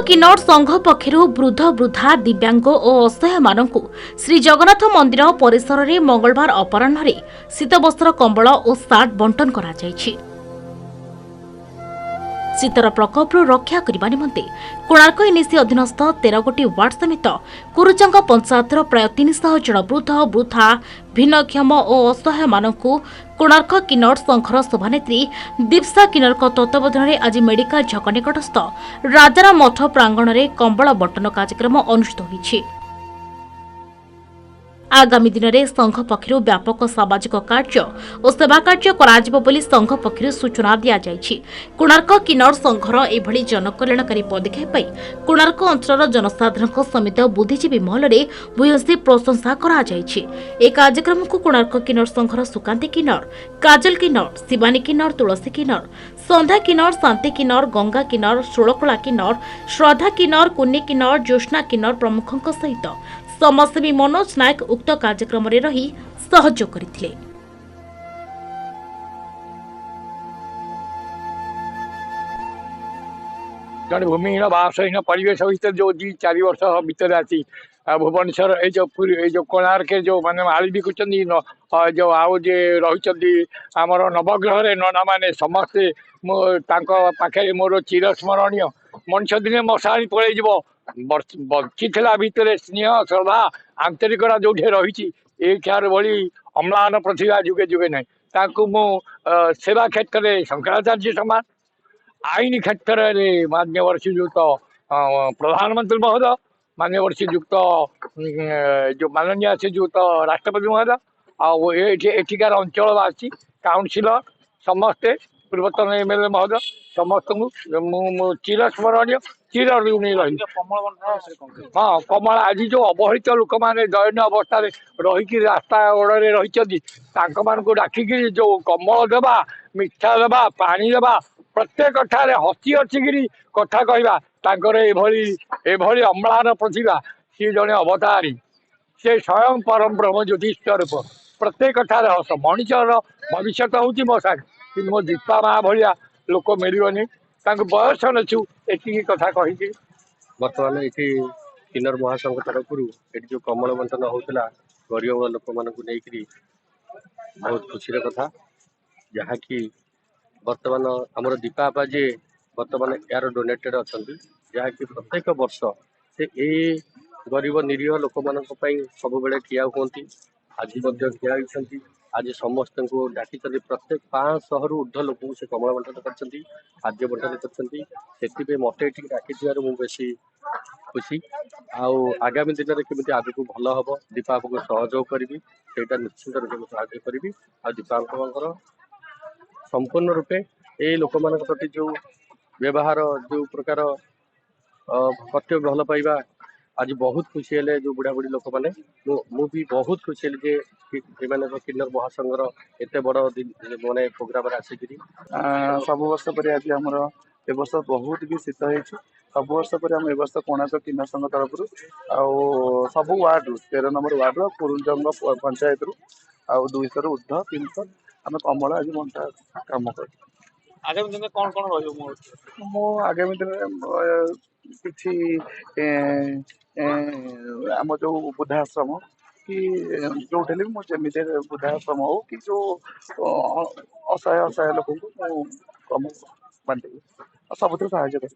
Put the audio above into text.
किन्नौर संघ पक्षर वृद्ध वृद्धा दिव्यांग और असहाय मानू श्री जगन्नाथ मंदिर परिसर में मंगलवार अपराह्न शीतवस्त्र कंबल और सार्ट बंटन करा जायछि। शीतर प्रकोपरू रक्षा करने निमंते कोणार्क एनएसी अधीनस्थ 13 गोटी वार्ड समेत कुरुचंग पंचायतर प्राय 300 जन वृद्ध वृद्धा भिन्नक्षम और असहाय मानू कोणार्क किन्नौर संघर सभानेत्री दीप्सा किन्नर तत्वावधान में आज मेडिकल छक निकटस्थ राजाराम मठ प्रांगण में कंबल बंटन कार्यक्रम अनुष्ठित होइछि। आगामी दिन में संघ पक्षर व्यापक सामाजिक कार्य और सेवा कार्य कर संघ पक्षर सूचना दि जाइछि। कोणार्क किन्नौर संघर एभली जनकल्याणकारी पदक्षेप कोणार्क अंचल जनसाधारण समेत बुद्धिजीवी महल में भूयसी प्रशंसा करा जाइछि। ए कार्यक्रम को कोणार्क किन्नौर संघर सुकांती किन्नौर, काजल किन्नौर, शिवानी किन्नौर, तुलसी किन्नौर, संध्या किन्नौर, शांति किन्नौर, गंगा किन्नौर, षोलकला किन्नौर, श्रद्धा किन्नौर, कुन्नी किन्नौर, ज्योत्ना किन्नौर प्रमुखों सहित समाजसेवी मनोज नायक उक्त कार्यक्रम में रही सहयोग करथिले। जन भूमिहीन भाषहीन परिवेश भर जो 4 वर्ष भीतर आसी भुवनेश्वर जो कोणार्क जो माने माली बिकुच जो आउ जे रही आमर नवग्रह नना मैंने समस्ते पाखे मोर चिरस्मरणीय मनुष्य दिने मशाणी पलैज बची भितर स्नेह श्रद्धा आंतरिकता जो रही यार भली अम्लान प्रतिभा जुगे जुगे ना मु सेवा क्षेत्र में शंकराचार्य समान आईन क्षेत्र में मान्यवर श्रीयुक्त प्रधानमंत्री महोदय मान्यवर श्रीयुक्त जो माननीय श्रीयुक्त राष्ट्रपति महोदय एठिकार अंचलवासी काउंसिलर समस्ते पूर्वतन एमएलए महोदय समस्त चिरस्मरणीय चिर ऋणी रही। हाँ कमल आज जो अवहेलित लोक मैंने दयनीय अवस्था रही रास्ता ओड़े रही डाकिक जो कमल देवा मिठा देवा पानी देवा प्रत्येक ठारे हसी हसिकी कथा कहवा अम्लान प्रतिभा सी जड़े अवतारी से स्वयं परम ब्रह्म ज्योतिष रूप प्रत्येक ठारे हस मनुष्यर भविष्य हूँ मो साग कि मो दीपा माँ भाया लोक मिलनी बयस नचु एति कथा कही बर्तमान ये किन्नर महासंघ तरफ जो कमल बंटन होता गरीब लोक मान बहुत खुशी कथा जहाँकि बर्तमान आमर दीपापा जी बर्तमान यार डोनेटेड अच्छा जहाँकि प्रत्येक वर्ष से गरीब निरीह लोक मान सब बेले ठिया हूँ आज ठिया होती आज समस्त को डाकी प्रत्येक 500 रु ऊर्ध लोक से कमल बंटन कर खाद्य बंटन कर मत ये डाकी मुझे खुशी आगामी दिन में केमी आग को भल हम दीपाप को सहयोग करी से निश्चित रूप में साहय करी दीपांकर संपूर्ण रूपे ये लोक मान प्रति जो व्यवहार जो प्रकार कर्तव्य भल पाइबा आज बहुत खुशी है जो बुढ़ा बुढ़ी लोक मैंने भी बहुत खुशी है किन्नर महासंघर एत बड़ माने प्रोग्राम आसिक सब वर्ष पर आज आम वर्ष बहुत भी शीत हो सब वर्ष पर आम वर्ष कोणार्क किन्नर संघ तरफ सब वार्ड 13 नंबर वार्ड कुरुंजंग पंचायत रु 200 रु ऊर्ध 300 आम कमल आज बंटा कम कर आगामी दिन में कौन कौन रही मो आगामी दिन किसी आम जो वृद्धाश्रम कि जो जमी वृद्धाश्रम हो कि जो असहाय लोक कम बांटे सब साहय कर।